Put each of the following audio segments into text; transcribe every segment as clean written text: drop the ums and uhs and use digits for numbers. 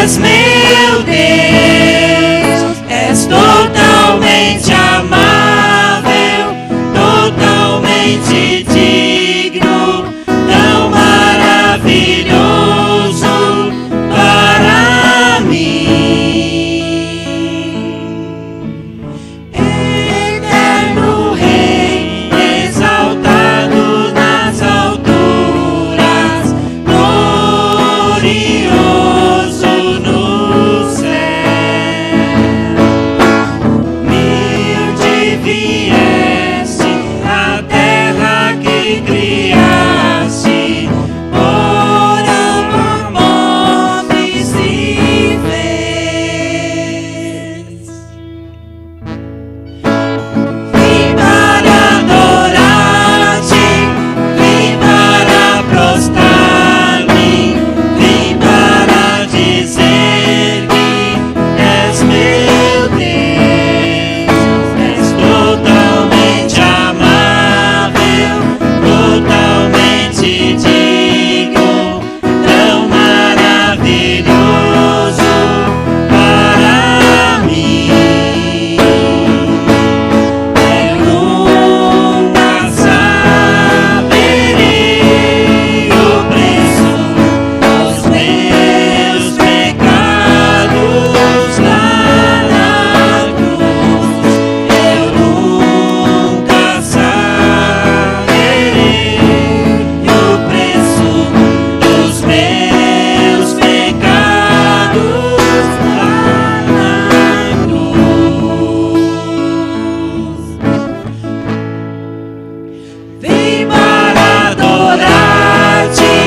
és meu Deus, és totalmente amável, totalmente digno, tão maravilhoso para mim. Eterno Rei, exaltado nas alturas, glorioso no céu. Humilde vieste à terra que criaste, por amor se fez. Vim para adorar-te, vim para prostrar-me, vim para dizer que és meu Deus, és totalmente amável, totalmente digno, tão maravilhoso para mim. Eu nunca saberei o preço dos meus pecados lá na cruz. Eu nunca saberei o preço dos meus pecados lá na cruz. Vim para adorar-te,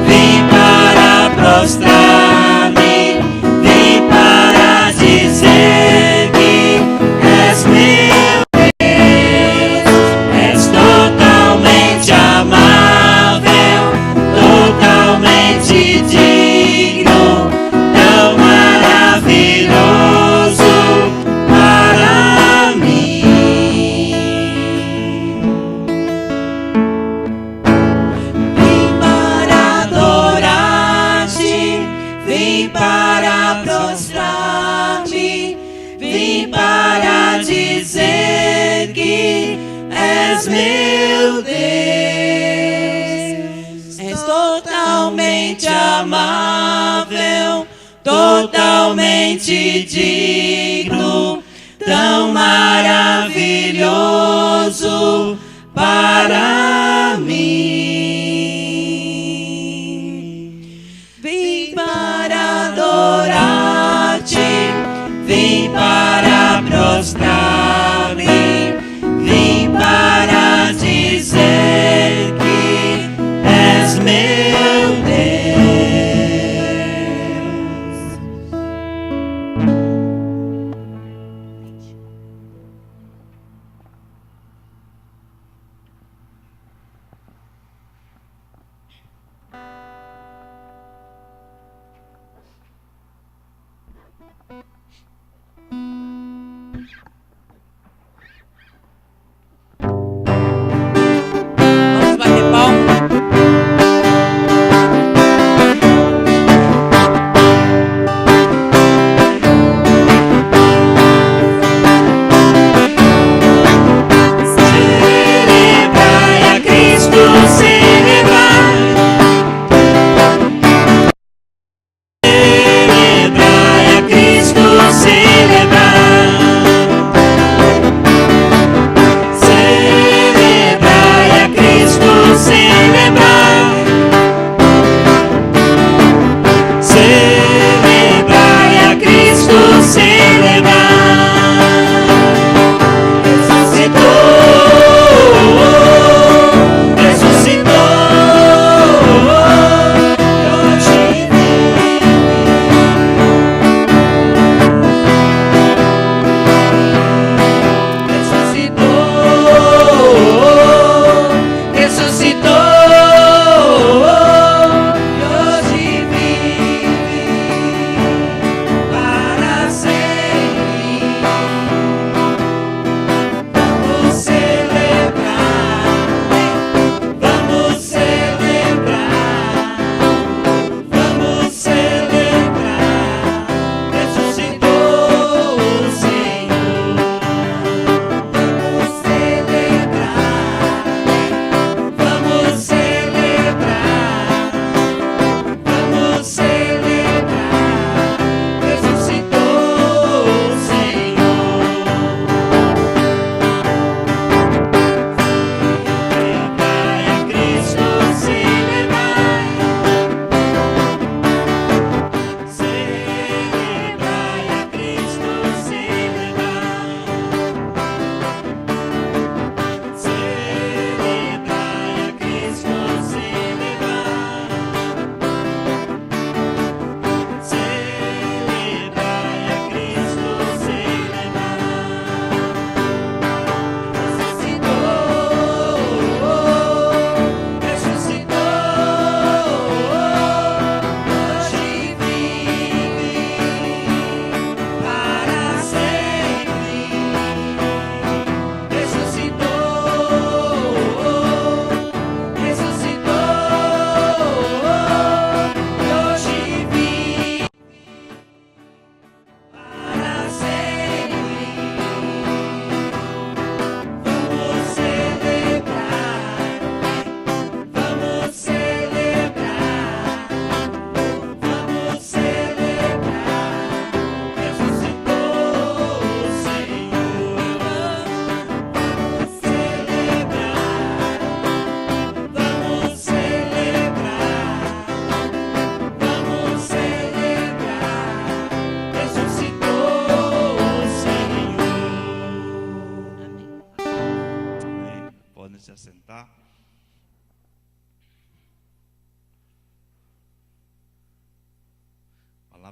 vim para prostrar-me, vim para dizer que és meu Deus, és totalmente amável, totalmente digno, tão maravilhoso para mim. Vim para adorar-te, vim para prostrar-me, vim para dizer que és meu Deus, és totalmente amável, totalmente digno, tão maravilhoso para mim. Vim para adorar-te, vim para prostrar-me, vim para dizer que és meu Deus.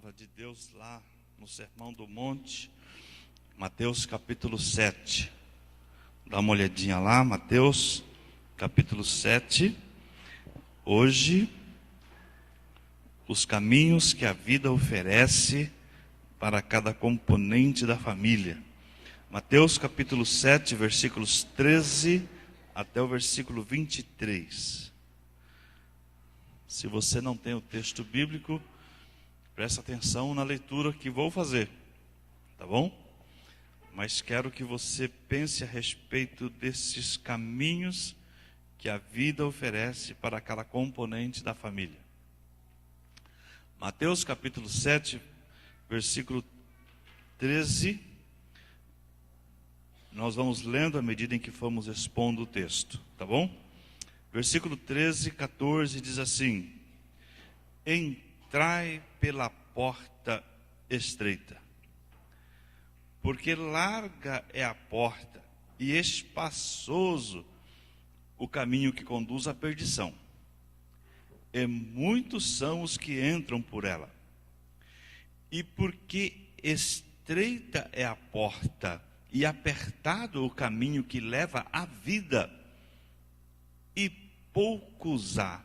Palavra de Deus lá no Sermão do Monte, Mateus capítulo 7. Dá uma olhadinha lá, Mateus capítulo 7. Hoje, os caminhos que a vida oferece para cada componente da família. Mateus capítulo 7, versículos 13 até o versículo 23. Se você não tem o texto bíblico, presta atenção na leitura que vou fazer, tá bom? Mas quero que você pense a respeito desses caminhos que a vida oferece para cada componente da família. Mateus capítulo 7, versículo 13. Nós vamos lendo à medida em que formos expondo o texto, tá bom? Versículo 13, 14 diz assim: Entrai pela porta estreita, porque larga é a porta e espaçoso o caminho que conduz à perdição, e muitos são os que entram por ela. E porque estreita é a porta e apertado o caminho que leva à vida, e poucos há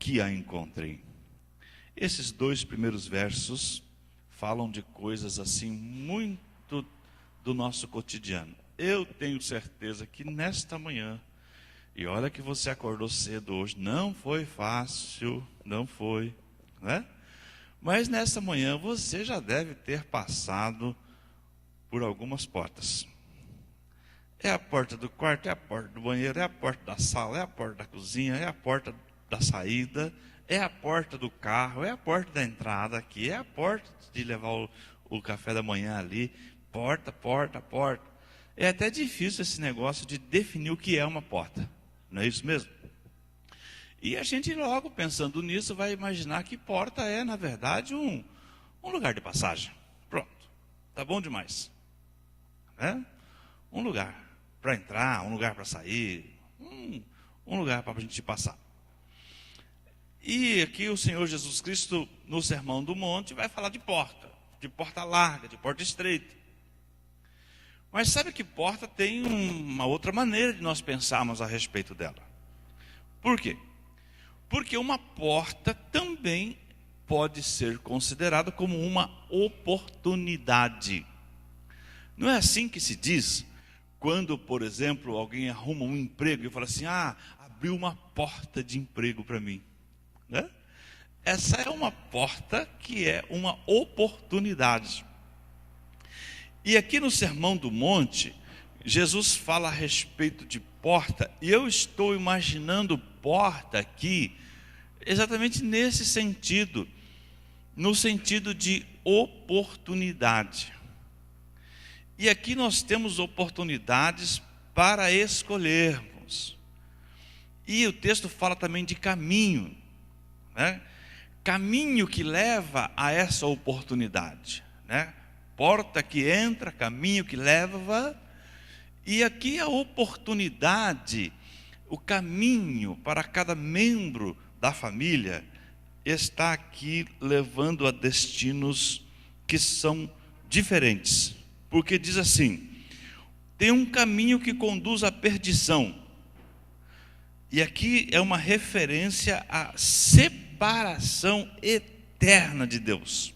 que a encontrem. Esses dois primeiros versos falam de coisas assim muito do nosso cotidiano. Eu tenho certeza que nesta manhã, e olha que você acordou cedo hoje, não foi fácil, não foi, né? Mas nessa manhã você já deve ter passado por algumas portas. É a porta do quarto, é a porta do banheiro, é a porta da sala, é a porta da cozinha, é a porta da saída, é a porta do carro, é a porta da entrada aqui, é a porta de levar o café da manhã ali. Porta, porta, porta. É até difícil esse negócio de definir o que é uma porta, não é isso mesmo? E a gente logo pensando nisso vai imaginar que porta é, na verdade, um lugar de passagem. Pronto, tá bom demais, né? Um lugar para entrar, um lugar para sair, um lugar para a gente passar. E aqui o Senhor Jesus Cristo, no Sermão do Monte, vai falar de porta larga, de porta estreita. Mas sabe que porta tem uma outra maneira de nós pensarmos a respeito dela. Por quê? Porque uma porta também pode ser considerada como uma oportunidade. Não é assim que se diz quando, por exemplo, alguém arruma um emprego e fala assim: abriu uma porta de emprego para mim, né? Essa é uma porta que é uma oportunidade. E aqui no Sermão do Monte, Jesus fala a respeito de porta, e eu estou imaginando porta aqui exatamente nesse sentido, no sentido de oportunidade. E aqui nós temos oportunidades para escolhermos. E o texto fala também de caminho, né? Caminho que leva a essa oportunidade, né? Porta que entra, caminho que leva. E aqui a oportunidade, o caminho para cada membro da família está aqui levando a destinos que são diferentes. Porque diz assim: tem um caminho que conduz à perdição. E aqui é uma referência à separação eterna de Deus.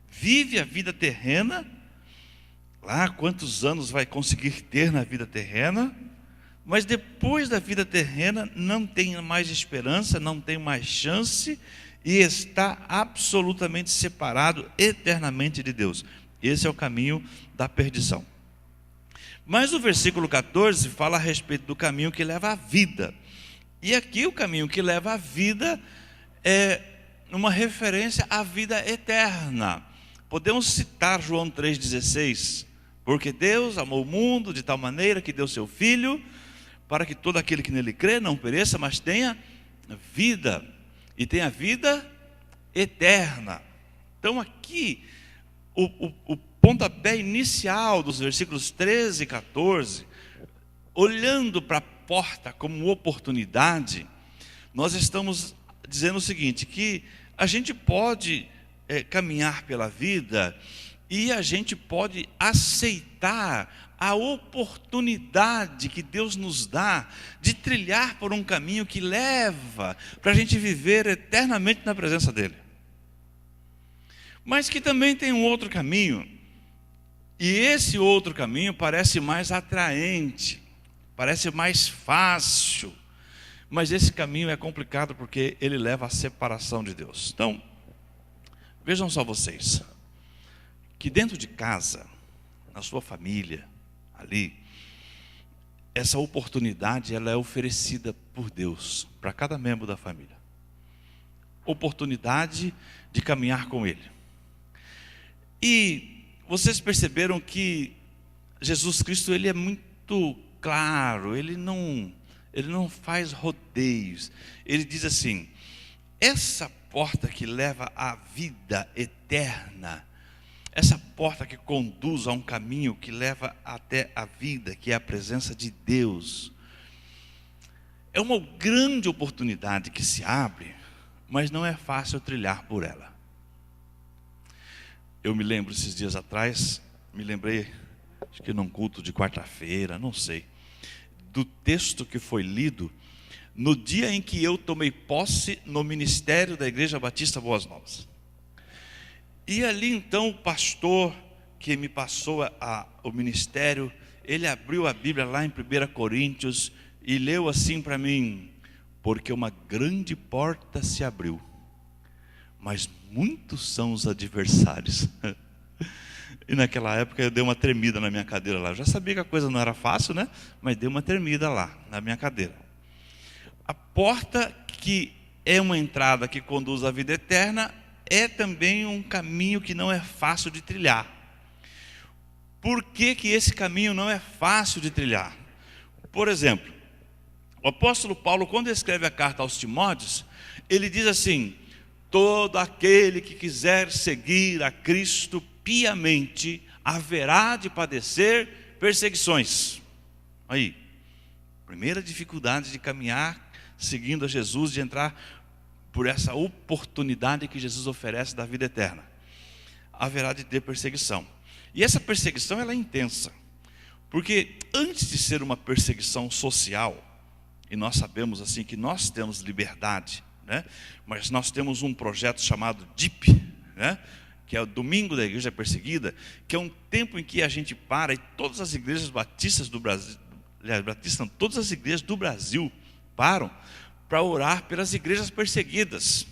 Vive a vida terrena, lá quantos anos vai conseguir ter na vida terrena, mas depois da vida terrena não tem mais esperança, não tem mais chance, e está absolutamente separado eternamente de Deus. Esse é o caminho da perdição. Mas o versículo 14 fala a respeito do caminho que leva à vida. E aqui o caminho que leva à vida é uma referência à vida eterna. Podemos citar João 3,16. Porque Deus amou o mundo de tal maneira que deu seu Filho, para que todo aquele que nele crê não pereça, mas tenha vida. E tenha vida eterna. Então aqui o pontapé inicial dos versículos 13 e 14, olhando para a porta como oportunidade, nós estamos dizendo o seguinte, que a gente pode caminhar pela vida e a gente pode aceitar a oportunidade que Deus nos dá de trilhar por um caminho que leva para a gente viver eternamente na presença dEle. Mas que também tem um outro caminho, e esse outro caminho parece mais atraente, parece mais fácil, mas esse caminho é complicado porque ele leva à separação de Deus. Então, vejam só vocês, que dentro de casa, na sua família, ali, essa oportunidade ela é oferecida por Deus para cada membro da família. Oportunidade de caminhar com Ele. E vocês perceberam que Jesus Cristo ele é muito claro, ele não faz rodeios. Ele diz assim: essa porta que leva à vida eterna, essa porta que conduz a um caminho que leva até a vida, que é a presença de Deus, é uma grande oportunidade que se abre, mas não é fácil trilhar por ela. Eu me lembro esses dias atrás, acho que num culto de quarta-feira, não sei, do texto que foi lido no dia em que eu tomei posse no ministério da Igreja Batista Boas Novas. E ali então o pastor que me passou o ministério, ele abriu a Bíblia lá em 1 Coríntios e leu assim para mim: porque uma grande porta se abriu, mas muitos são os adversários. E naquela época eu dei uma tremida na minha cadeira lá. Eu já sabia que a coisa não era fácil, né? Mas dei uma tremida lá na minha cadeira. A porta que é uma entrada que conduz à vida eterna é também um caminho que não é fácil de trilhar. Por que que esse caminho não é fácil de trilhar? Por exemplo, o apóstolo Paulo, quando escreve a carta aos Timóteos, ele diz assim: todo aquele que quiser seguir a Cristo piamente haverá de padecer perseguições. Aí, primeira dificuldade de caminhar seguindo a Jesus, de entrar por essa oportunidade que Jesus oferece da vida eterna. Haverá de ter perseguição. E essa perseguição ela é intensa, porque antes de ser uma perseguição social, e nós sabemos assim que nós temos liberdade, né? Mas nós temos um projeto chamado DIP, né? Que é o Domingo da Igreja Perseguida, que é um tempo em que a gente para e todas as igrejas batistas do Brasil, todas as igrejas do Brasil param para orar pelas igrejas perseguidas.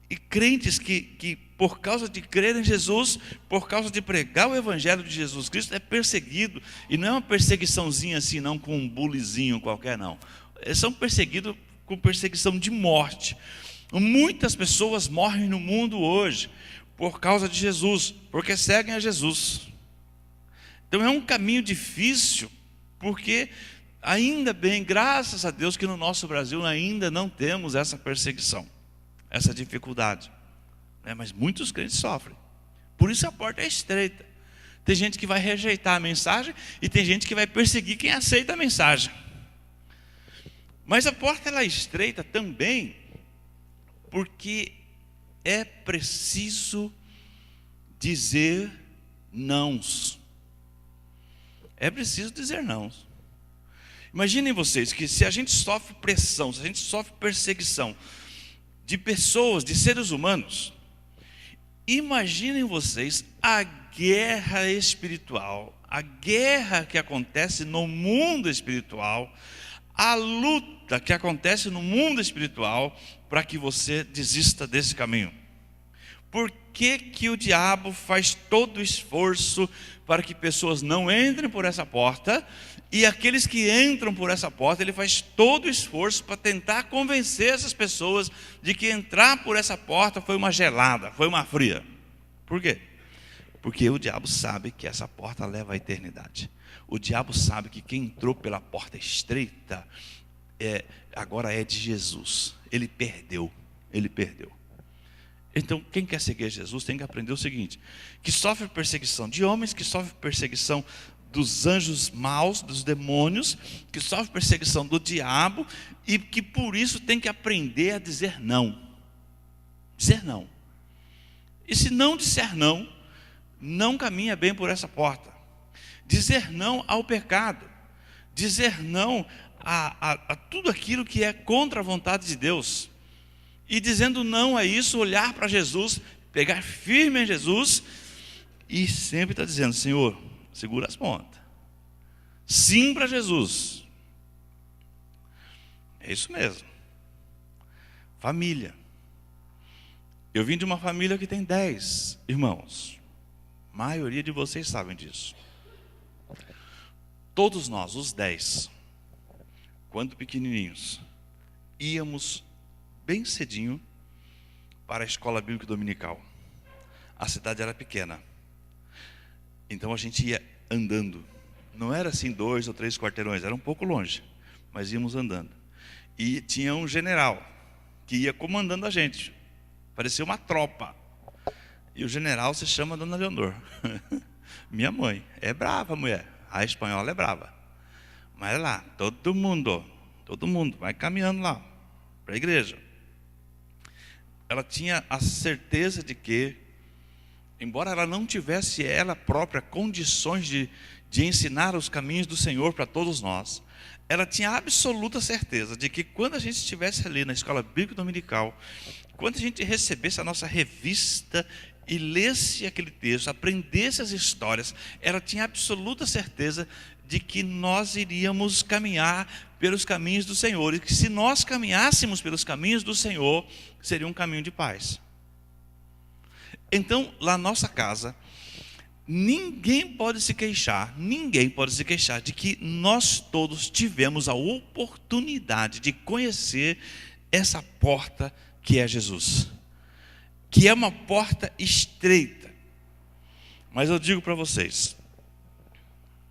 E crentes que por causa de crer em Jesus, por causa de pregar o Evangelho de Jesus Cristo, é perseguido. E não é uma perseguiçãozinha assim, não, com um bulizinho qualquer, não. Eles são perseguidos com perseguição de morte. Muitas pessoas morrem no mundo hoje por causa de Jesus, porque seguem a Jesus. Então é um caminho difícil, porque ainda bem, graças a Deus, que no nosso Brasil ainda não temos essa perseguição, essa dificuldade, né? Mas muitos crentes sofrem. Por isso a porta é estreita. Tem gente que vai rejeitar a mensagem e tem gente que vai perseguir quem aceita a mensagem. Mas a porta ela é estreita também porque é preciso dizer nãos. É preciso dizer nãos. Imaginem vocês que se a gente sofre pressão, se a gente sofre perseguição de pessoas, de seres humanos, imaginem vocês a guerra espiritual, a guerra que acontece no mundo espiritual, a luta que acontece no mundo espiritual para que você desista desse caminho. Por que que o diabo faz todo o esforço para que pessoas não entrem por essa porta, e aqueles que entram por essa porta, ele faz todo o esforço para tentar convencer essas pessoas de que entrar por essa porta foi uma gelada, foi uma fria? Por quê? Porque o diabo sabe que essa porta leva à eternidade. O diabo sabe que quem entrou pela porta estreita agora é de Jesus. Ele perdeu. Então, quem quer seguir Jesus tem que aprender o seguinte: que sofre perseguição de homens, que sofre perseguição dos anjos maus, dos demônios, que sofre perseguição do diabo, e que por isso tem que aprender a dizer não. Dizer não. E se não disser não, não caminha bem por essa porta. Dizer não ao pecado, dizer não a tudo aquilo que é contra a vontade de Deus. E dizendo não a isso, olhar para Jesus, pegar firme em Jesus e sempre está dizendo: Senhor, segura as pontas. Sim para Jesus. É isso mesmo. Família. Eu vim de uma família que tem 10 irmãos. A maioria de vocês sabem disso. Todos nós, os 10, quando pequenininhos, íamos bem cedinho para a escola bíblica dominical. A cidade era pequena, então a gente ia andando. Não era assim 2 ou 3 quarteirões, era um pouco longe, mas íamos andando. E tinha um general que ia comandando a gente, parecia uma tropa. E o general se chama Dona Leonor, minha mãe. É brava a mulher, a espanhola é brava. Mas lá, todo mundo vai caminhando lá para a igreja. Ela tinha a certeza de que, embora ela não tivesse ela própria condições de ensinar os caminhos do Senhor para todos nós, ela tinha absoluta certeza de que quando a gente estivesse ali na escola bíblica dominical, quando a gente recebesse a nossa revista e lesse aquele texto, aprendesse as histórias, ela tinha absoluta certeza de que nós iríamos caminhar pelos caminhos do Senhor, e que se nós caminhássemos pelos caminhos do Senhor, seria um caminho de paz. Então, lá na nossa casa, ninguém pode se queixar de que nós todos tivemos a oportunidade de conhecer essa porta que é Jesus, que é uma porta estreita. Mas eu digo para vocês,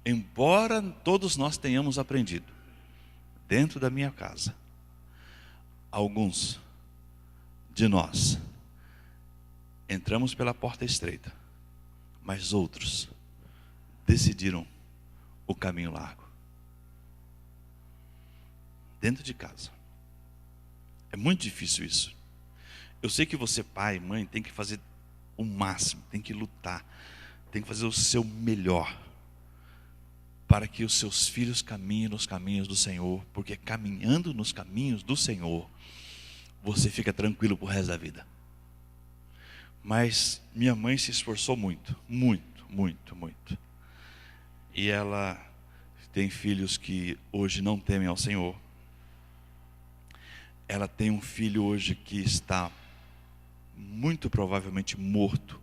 embora todos nós tenhamos aprendido, dentro da minha casa, alguns de nós entramos pela porta estreita, mas outros decidiram o caminho largo. Dentro de casa. É muito difícil isso. Eu sei que você, pai, mãe, tem que fazer o máximo, tem que lutar, tem que fazer o seu melhor para que os seus filhos caminhem nos caminhos do Senhor, porque caminhando nos caminhos do Senhor, você fica tranquilo pro resto da vida. Mas minha mãe se esforçou muito. E ela tem filhos que hoje não temem ao Senhor. Ela tem um filho hoje que está muito provavelmente morto,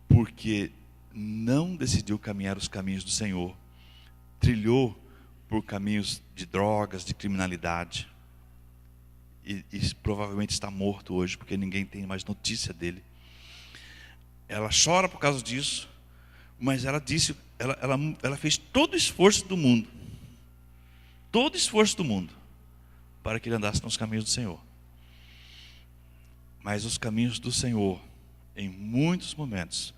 porque não decidiu caminhar os caminhos do Senhor, trilhou por caminhos de drogas, de criminalidade, e provavelmente está morto hoje, porque ninguém tem mais notícia dele. Ela chora por causa disso, mas ela disse, ela fez todo o esforço do mundo, para que ele andasse nos caminhos do Senhor. Mas os caminhos do Senhor, em muitos momentos,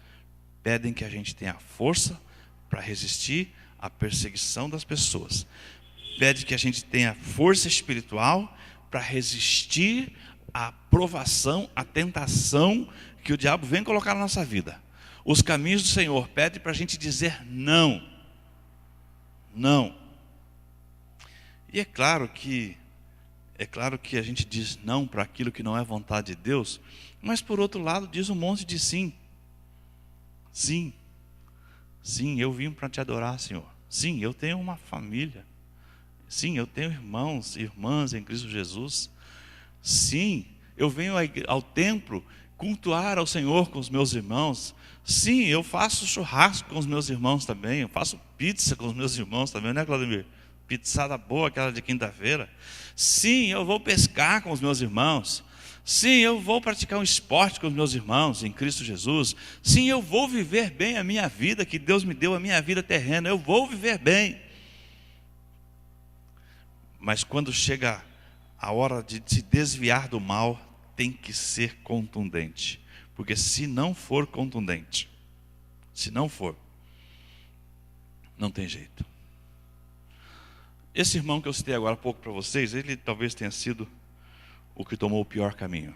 pedem que a gente tenha força para resistir à perseguição das pessoas. Pede que a gente tenha força espiritual para resistir à provação, à tentação que o diabo vem colocar na nossa vida. Os caminhos do Senhor pedem para a gente dizer não. Não. E é claro que a gente diz não para aquilo que não é vontade de Deus, mas por outro lado diz um monte de sim. Sim, eu vim para te adorar, Senhor. Sim, eu tenho uma família. Sim, eu tenho irmãos e irmãs em Cristo Jesus. Sim, eu venho ao templo cultuar ao Senhor com os meus irmãos. Sim, eu faço churrasco com os meus irmãos também. Eu faço pizza com os meus irmãos também, né, Claudemir? Pizzada boa, aquela de quinta-feira. Sim, eu vou pescar com os meus irmãos. Sim, eu vou praticar um esporte com os meus irmãos em Cristo Jesus. Sim, eu vou viver bem a minha vida, que Deus me deu, a minha vida terrena. Eu vou viver bem. Mas quando chega a hora de se desviar do mal, tem que ser contundente. Porque se não for contundente, não tem jeito. Esse irmão que eu citei agora há pouco para vocês, ele talvez tenha sido o que tomou o pior caminho.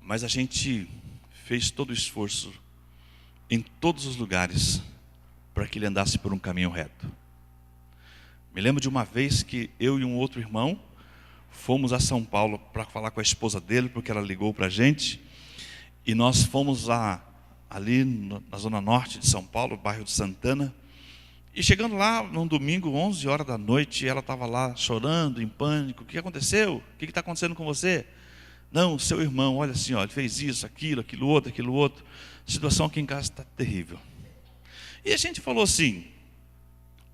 Mas a gente fez todo o esforço em todos os lugares para que ele andasse por um caminho reto. Me lembro de uma vez que eu e um outro irmão fomos a São Paulo para falar com a esposa dele, porque ela ligou para a gente, e nós fomos ali na zona norte de São Paulo, bairro de Santana, e chegando lá num domingo, 11 horas da noite, ela estava lá chorando, em pânico. O que aconteceu? O que está acontecendo com você? Não, seu irmão, olha assim, ele fez isso, aquilo outro. A situação aqui em casa está terrível. E a gente falou assim,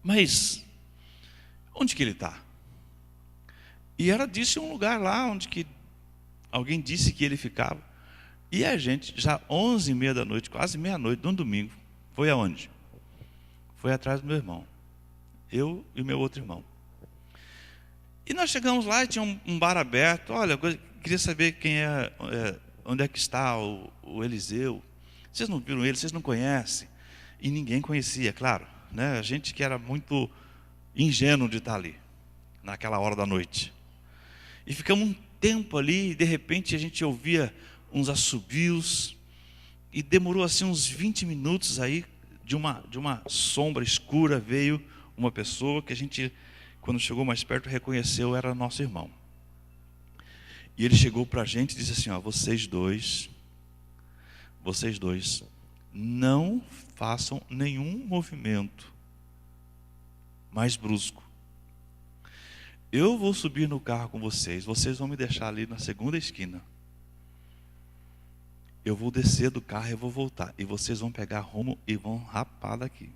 mas onde que ele está? E ela disse um lugar lá onde que alguém disse que ele ficava. E a gente, já 11h30 da noite, quase meia-noite, num domingo, foi aonde? Foi atrás do meu irmão. Eu e meu outro irmão. E nós chegamos lá e tinha um bar aberto. Olha, eu queria saber onde é que está o Eliseu. Vocês não viram ele, vocês não conhecem. E ninguém conhecia, claro, né? A gente que era muito ingênuo de estar ali, naquela hora da noite. E ficamos um tempo ali, e de repente a gente ouvia uns assobios, e demorou assim uns 20 minutos aí, de uma sombra escura veio uma pessoa que a gente, quando chegou mais perto, reconheceu, era nosso irmão. E ele chegou para a gente e disse assim, vocês dois, não façam nenhum movimento mais brusco. Eu vou subir no carro com vocês vão me deixar ali na segunda esquina. Eu vou descer do carro e vou voltar. E vocês vão pegar rumo e vão rapar daqui.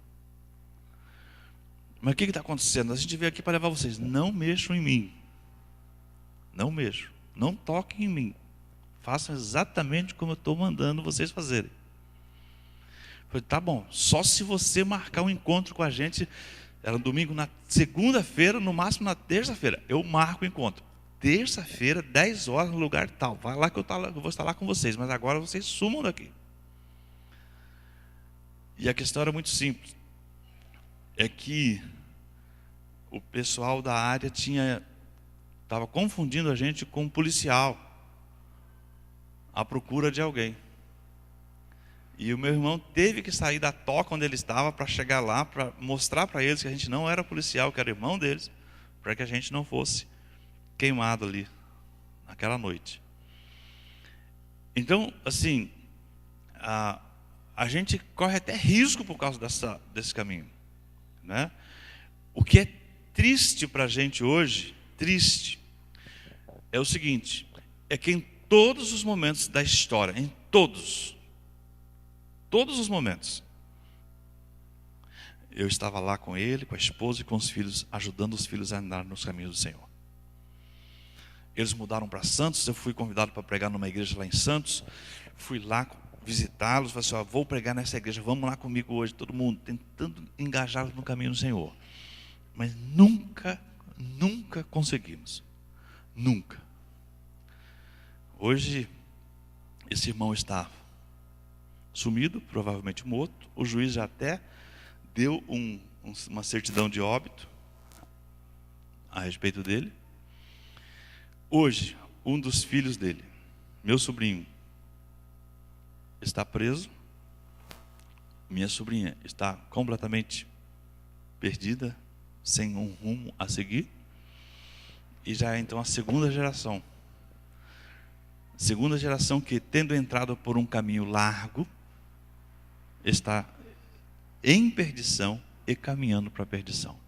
Mas o que está acontecendo? A gente veio aqui para levar vocês. Não mexam em mim. Não mexam. Não toquem em mim. Façam exatamente como eu estou mandando vocês fazerem. Eu falei, tá bom. Só se você marcar um encontro com a gente. Era domingo, na segunda-feira, no máximo na terça-feira. Eu marco o encontro. Terça-feira, 10 horas, no lugar tal. Vai lá que eu vou estar lá com vocês. Mas agora vocês sumam daqui. E a questão era muito simples. É que o pessoal da área estava confundindo a gente com um policial à procura de alguém. E o meu irmão teve que sair da toca onde ele estava para chegar lá, para mostrar para eles que a gente não era policial, que era irmão deles, para que a gente não fosse queimado ali, naquela noite. Então, assim, a gente corre até risco por causa desse caminho, né? O que é triste para a gente hoje, é o seguinte, é que em todos os momentos da história, em todos os momentos, eu estava lá com ele, com a esposa e com os filhos, ajudando os filhos a andar nos caminhos do Senhor. Eles mudaram para Santos, eu fui convidado para pregar numa igreja lá em Santos, fui lá visitá-los, falei assim, vou pregar nessa igreja, vamos lá comigo hoje, todo mundo, tentando engajá-los no caminho do Senhor. Mas nunca conseguimos. Nunca. Hoje, esse irmão está sumido, provavelmente morto. O juiz já até deu uma certidão de óbito a respeito dele. Hoje, um dos filhos dele, meu sobrinho, está preso. Minha sobrinha está completamente perdida, sem um rumo a seguir. E já é então a segunda geração que, tendo entrado por um caminho largo, está em perdição e caminhando para a perdição.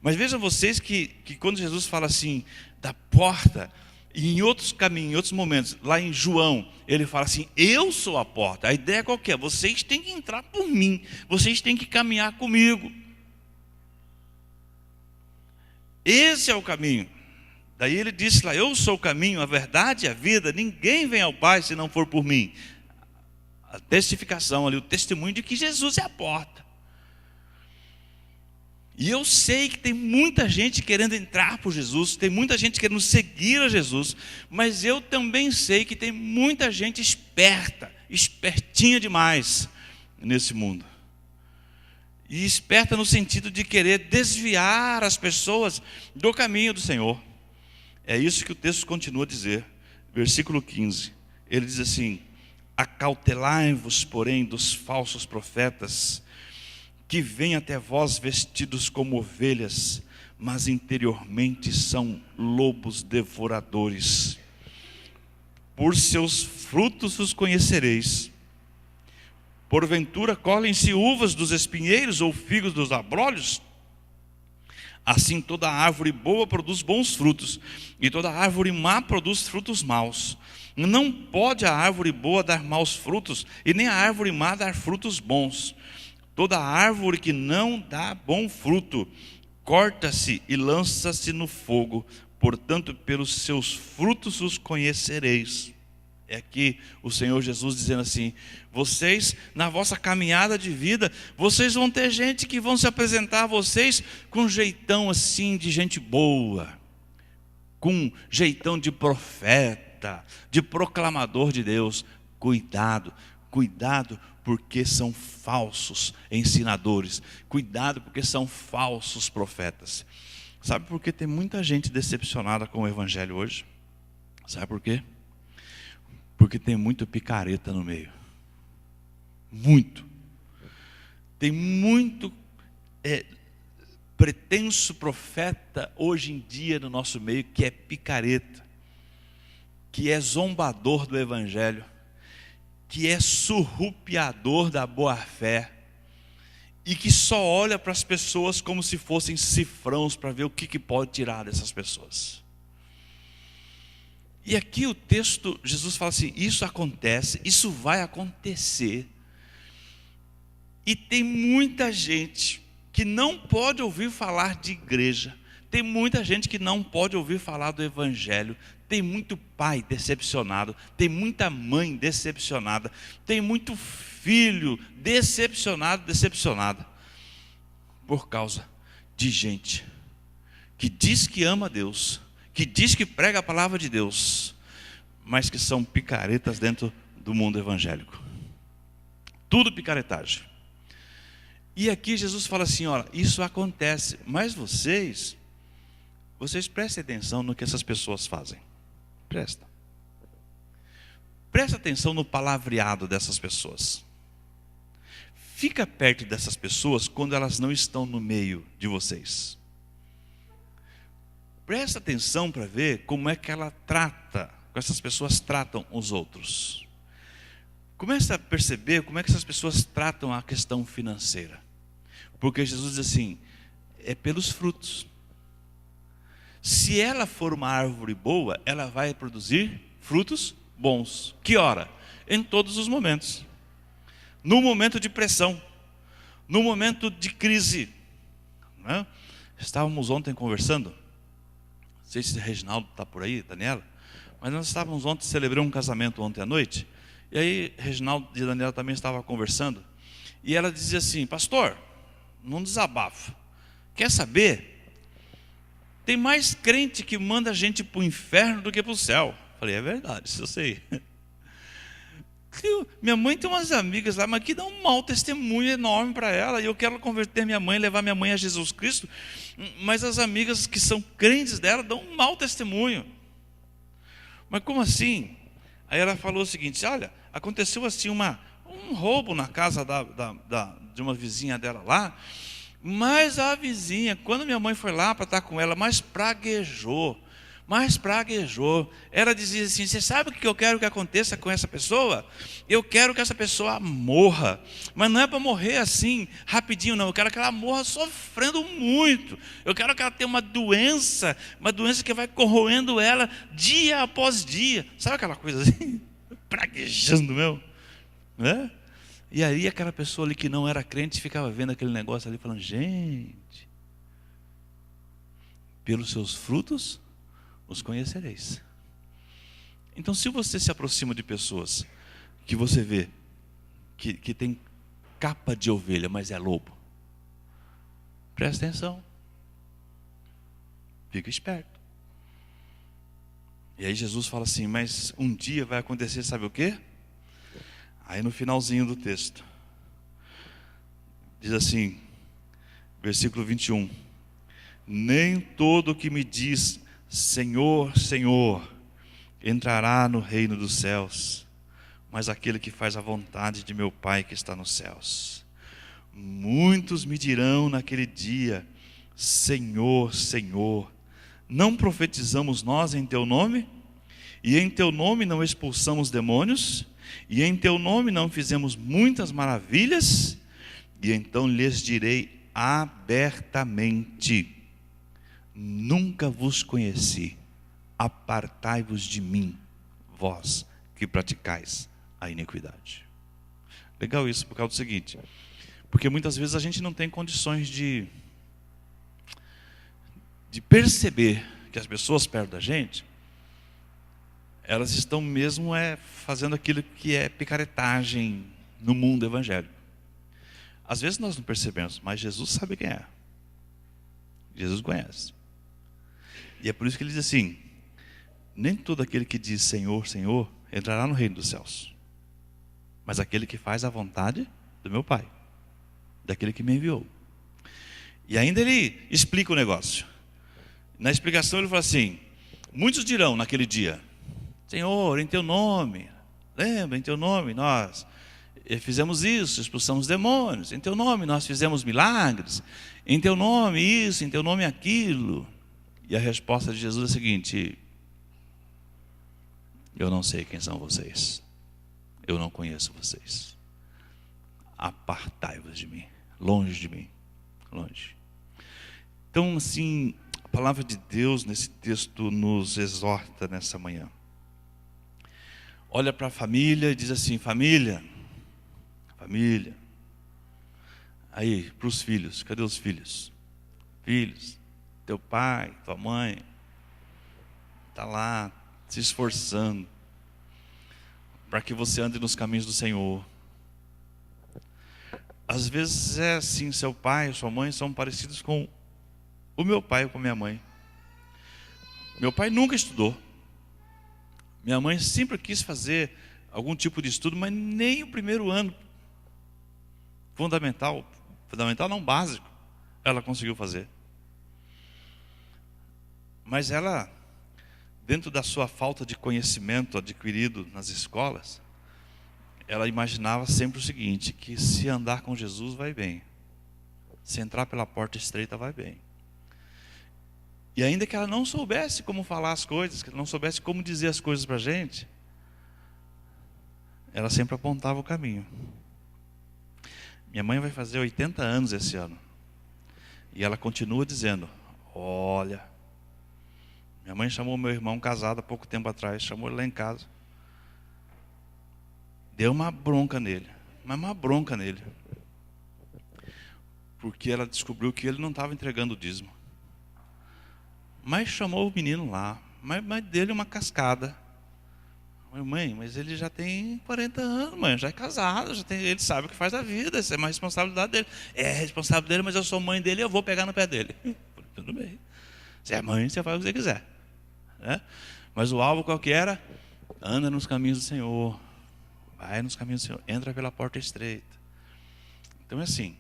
Mas vejam vocês que quando Jesus fala assim, da porta, e em outros caminhos, em outros momentos, lá em João, ele fala assim, eu sou a porta. A ideia qual que é? Vocês têm que entrar por mim, vocês têm que caminhar comigo. Esse é o caminho. Daí ele disse lá, eu sou o caminho, a verdade e a vida, ninguém vem ao Pai se não for por mim. A testificação ali, o testemunho de que Jesus é a porta. E eu sei que tem muita gente querendo entrar por Jesus, tem muita gente querendo seguir a Jesus, mas eu também sei que tem muita gente espertinha demais nesse mundo. E esperta no sentido de querer desviar as pessoas do caminho do Senhor. É isso que o texto continua a dizer, versículo 15. ele diz assim: acautelai-vos, porém, dos falsos profetas, que vêm até vós vestidos como ovelhas, mas interiormente são lobos devoradores. Por seus frutos os conhecereis. Porventura colhem-se uvas dos espinheiros ou figos dos abrolhos? Assim toda árvore boa produz bons frutos, e toda árvore má produz frutos maus. Não pode a árvore boa dar maus frutos, e nem a árvore má dar frutos bons. Toda árvore que não dá bom fruto, corta-se e lança-se no fogo. Portanto, pelos seus frutos os conhecereis. É aqui o Senhor Jesus dizendo assim: vocês, na vossa caminhada de vida, vocês vão ter gente que vão se apresentar a vocês com um jeitão assim de gente boa, com um jeitão de profeta, de proclamador de Deus. Cuidado, cuidado, porque são falsos ensinadores. Cuidado, porque são falsos profetas. Sabe por que tem muita gente decepcionada com o evangelho hoje? Sabe por quê? Porque tem muito picareta no meio. Muito. Tem muito pretenso profeta hoje em dia no nosso meio que é picareta, que é zombador do evangelho, que é surrupiador da boa-fé, e que só olha para as pessoas como se fossem cifrões para ver o que pode tirar dessas pessoas. E aqui o texto, Jesus fala assim: isso acontece, isso vai acontecer. E tem muita gente que não pode ouvir falar de igreja, tem muita gente que não pode ouvir falar do evangelho, tem muito pai decepcionado, tem muita mãe decepcionada, tem muito filho decepcionada, por causa de gente que diz que ama a Deus, que diz que prega a palavra de Deus, mas que são picaretas dentro do mundo evangélico. Tudo picaretagem. E aqui Jesus fala assim: olha, isso acontece, mas vocês prestem atenção no que essas pessoas fazem. Presta atenção no palavreado dessas pessoas. Fica perto dessas pessoas quando elas não estão no meio de vocês. Presta atenção para ver como é que essas pessoas tratam os outros. Começa a perceber como é que essas pessoas tratam a questão financeira. Porque Jesus diz assim: é pelos frutos. Se ela for uma árvore boa, ela vai produzir frutos bons. Que hora? Em todos os momentos. No momento de pressão, no momento de crise, né? Estávamos ontem conversando, não sei se o Reginaldo está por aí, Daniela, mas nós estávamos ontem, celebramos um casamento ontem à noite, e aí Reginaldo e Daniela também estavam conversando, e ela dizia assim: pastor, num desabafo, quer saber? Tem mais crente que manda a gente para o inferno do que para o céu. Falei: é verdade, isso eu sei. Minha mãe tem umas amigas lá, mas que dão um mau testemunho enorme para ela, e eu quero converter minha mãe, levar minha mãe a Jesus Cristo, mas as amigas que são crentes dela dão um mau testemunho. Mas como assim? Aí ela falou o seguinte: olha, aconteceu assim um roubo na casa de uma vizinha dela lá, mas a vizinha, quando minha mãe foi lá para estar com ela, mas praguejou. Ela dizia assim: você sabe o que eu quero que aconteça com essa pessoa? Eu quero que essa pessoa morra, mas não é para morrer assim, rapidinho não. Eu quero que ela morra sofrendo muito. Eu quero que ela tenha uma doença que vai corroendo ela dia após dia. Sabe aquela coisa assim? Praguejando, né? E aí aquela pessoa ali que não era crente ficava vendo aquele negócio ali, falando: gente, pelos seus frutos os conhecereis. Então, se você se aproxima de pessoas que você vê que tem capa de ovelha, mas é lobo, presta atenção, fica esperto. E aí Jesus fala assim: mas um dia vai acontecer, sabe o quê? Aí no finalzinho do texto diz assim, versículo 21: nem todo que me diz Senhor, Senhor, entrará no reino dos céus, mas aquele que faz a vontade de meu Pai que está nos céus. Muitos me dirão naquele dia: Senhor, Senhor, não profetizamos nós em teu nome? E em teu nome não expulsamos demônios? E em teu nome não fizemos muitas maravilhas? E então lhes direi abertamente: nunca vos conheci, apartai-vos de mim, vós que praticais a iniquidade. Legal isso por causa do seguinte, porque muitas vezes a gente não tem condições de perceber que as pessoas perto da gente, elas estão mesmo fazendo aquilo que é picaretagem no mundo evangélico. Às vezes nós não percebemos, mas Jesus sabe quem é. Jesus conhece. E é por isso que ele diz assim: nem todo aquele que diz Senhor, Senhor, entrará no reino dos céus, mas aquele que faz a vontade do meu Pai, daquele que me enviou. E ainda ele explica o negócio. Na explicação ele fala assim: muitos dirão naquele dia: Senhor, em teu nome, lembra, em teu nome nós fizemos isso, expulsamos demônios, em teu nome nós fizemos milagres, em teu nome isso, em teu nome aquilo. E a resposta de Jesus é a seguinte: eu não sei quem são vocês, eu não conheço vocês, apartai-vos de mim, longe de mim, longe. Então assim, a palavra de Deus nesse texto nos exorta nessa manhã. Olha para a família e diz assim: família, aí para os filhos, cadê os filhos? Filhos, teu pai, tua mãe está lá se esforçando para que você ande nos caminhos do Senhor. Às vezes é assim, seu pai e sua mãe são parecidos com o meu pai ou com a minha mãe. Meu pai nunca estudou, minha mãe sempre quis fazer algum tipo de estudo, mas nem o primeiro ano fundamental não, básico, ela conseguiu fazer. Mas ela, dentro da sua falta de conhecimento adquirido nas escolas, ela imaginava sempre o seguinte: que se andar com Jesus vai bem, se entrar pela porta estreita vai bem. E ainda que ela não soubesse como falar as coisas, que ela não soubesse como dizer as coisas para a gente, ela sempre apontava o caminho. Minha mãe vai fazer 80 anos esse ano, e ela continua dizendo: olha, minha mãe chamou meu irmão casado há pouco tempo atrás, chamou ele lá em casa, deu uma bronca nele, mas uma bronca nele, porque ela descobriu que ele não estava entregando o dízimo. Mas chamou o menino lá, mas dele uma cascada. Mãe, mas ele já tem 40 anos, mãe, já é casado, ele sabe o que faz da vida, isso é uma responsabilidade dele. É responsável dele, mas eu sou mãe dele e eu vou pegar no pé dele. Tudo bem. Você é mãe, você faz o que você quiser. Né? Mas o alvo qual que era? Anda nos caminhos do Senhor. Vai nos caminhos do Senhor. Entra pela porta estreita. Então é assim,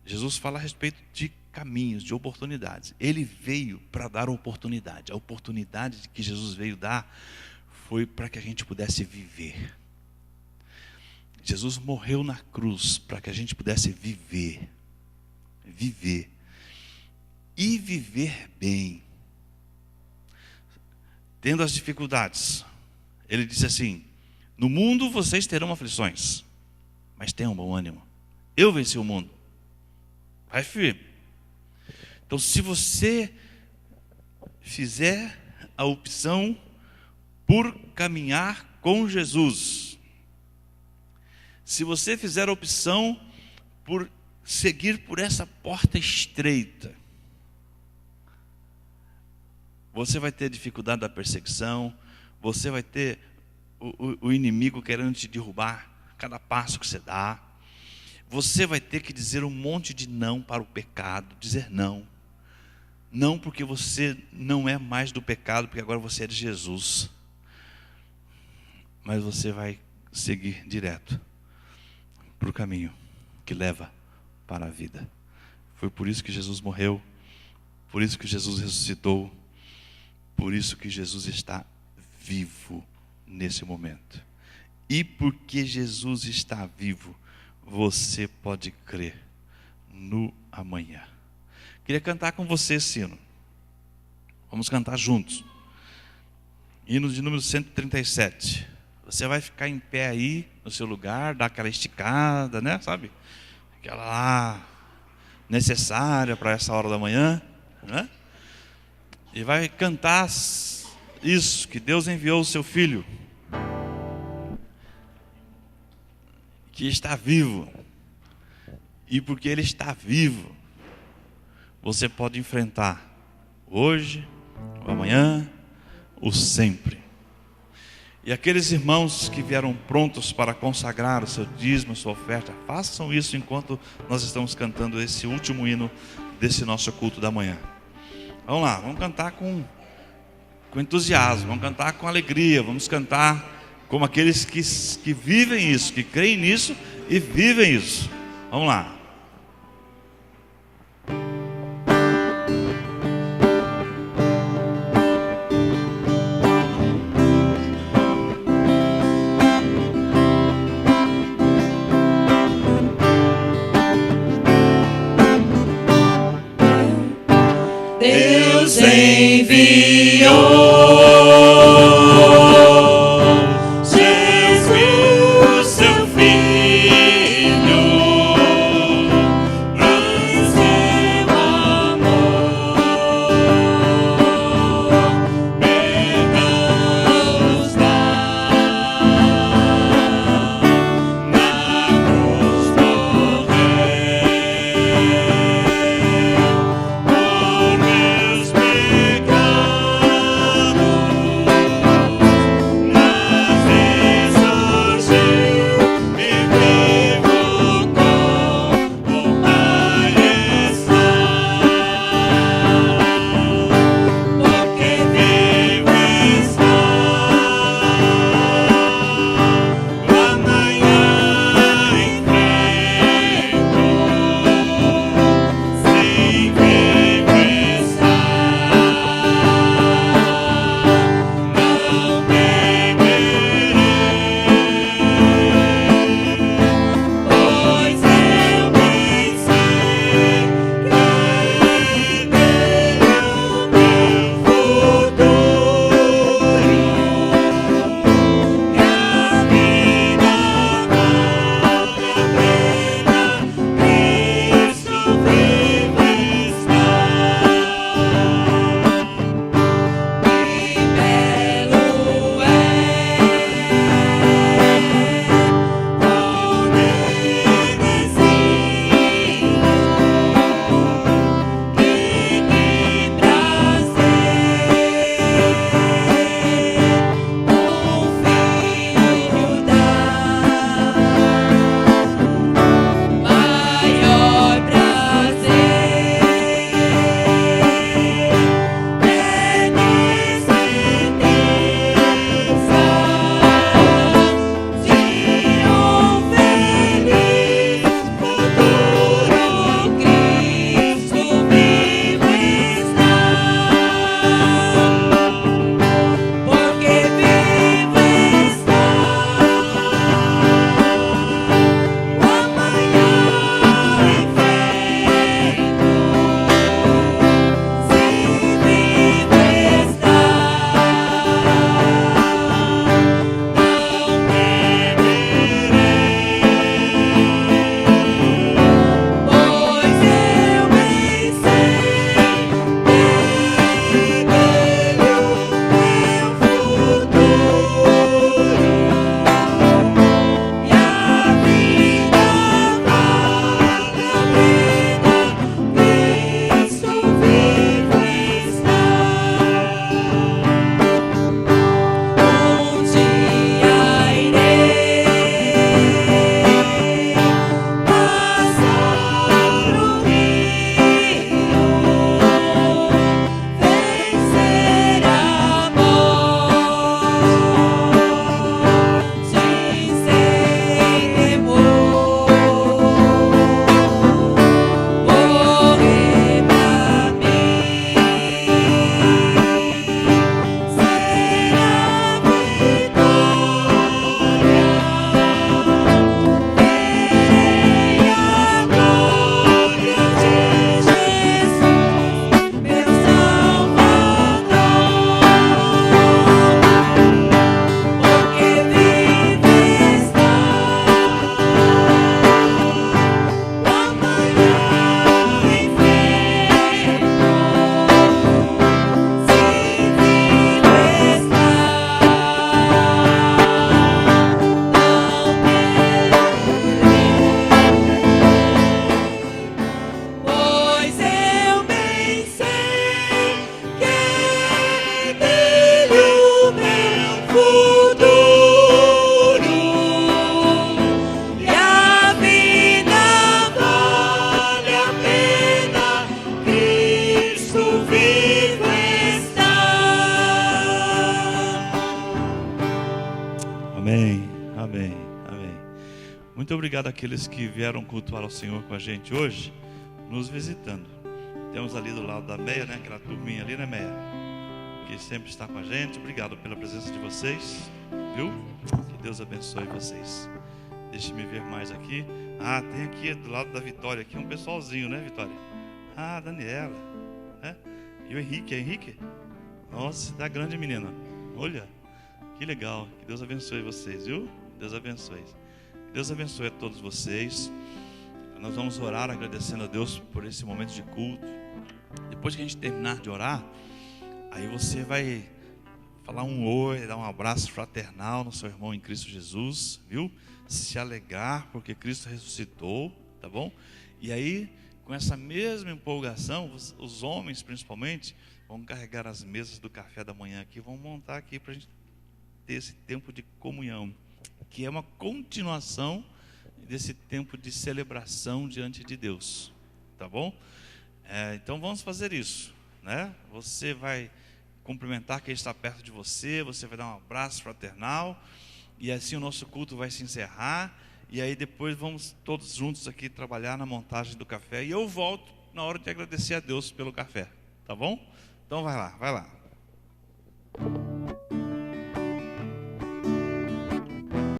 Jesus fala a respeito de caminhos, de oportunidades. Ele veio para dar oportunidade. A oportunidade que Jesus veio dar foi para que a gente pudesse viver. Jesus morreu na cruz para que a gente pudesse viver. Viver. E viver bem. Tendo as dificuldades. Ele disse assim: no mundo vocês terão aflições, mas tenham bom ânimo. Eu venci o mundo. Vai firme. Então, se você fizer a opção por caminhar com Jesus, se você fizer a opção por seguir por essa porta estreita, você vai ter dificuldade da perseguição, você vai ter o inimigo querendo te derrubar cada passo que você dá, você vai ter que dizer um monte de não para o pecado, dizer não. Não porque você não é mais do pecado, porque agora você é de Jesus. Mas você vai seguir direto para o caminho que leva para a vida. Foi por isso que Jesus morreu, por isso que Jesus ressuscitou, por isso que Jesus está vivo nesse momento. E porque Jesus está vivo, você pode crer no amanhã. Queria cantar com você esse hino. Vamos cantar juntos. Hino de número 137. Você vai ficar em pé aí no seu lugar, dar aquela esticada, né? Sabe? Aquela lá necessária para essa hora da manhã, né? E vai cantar isso, que Deus enviou o seu Filho, que está vivo. E porque Ele está vivo, você pode enfrentar hoje, o amanhã, o sempre. E aqueles irmãos que vieram prontos para consagrar o seu dízimo, a sua oferta, façam isso enquanto nós estamos cantando esse último hino desse nosso culto da manhã. Vamos lá, vamos cantar com entusiasmo, vamos cantar com alegria, vamos cantar como aqueles que vivem isso, que creem nisso e vivem isso. Vamos lá. Deus enviou Jesus, seu Filho, Amém, amém, amém. Muito obrigado àqueles que vieram cultuar ao Senhor com a gente hoje, nos visitando. Temos ali do lado da Meia, né? Aquela turminha ali, né, Meia? Que sempre está com a gente. Obrigado pela presença de vocês, viu? Que Deus abençoe vocês. Deixe-me ver mais aqui. Ah, tem aqui do lado da Vitória aqui um pessoalzinho, né, Vitória? Ah, Daniela, né? E o Henrique, é Henrique? Nossa, tá grande, menina. Olha, que legal. Que Deus abençoe vocês, viu? Deus abençoe. Que Deus abençoe a todos vocês. Nós vamos orar agradecendo a Deus por esse momento de culto. Depois que a gente terminar de orar, aí você vai falar um oi, dar um abraço fraternal no seu irmão em Cristo Jesus, viu? Se alegrar porque Cristo ressuscitou, tá bom? E aí, com essa mesma empolgação, os homens principalmente vão carregar as mesas do café da manhã aqui, vão montar aqui para a gente ter esse tempo de comunhão, que é uma continuação desse tempo de celebração diante de Deus, tá bom? Então vamos fazer isso, né? Você vai cumprimentar quem está perto de você, você vai dar um abraço fraternal, e assim o nosso culto vai se encerrar, e aí depois vamos todos juntos aqui trabalhar na montagem do café, e eu volto na hora de agradecer a Deus pelo café, tá bom? Então vai lá, vai lá.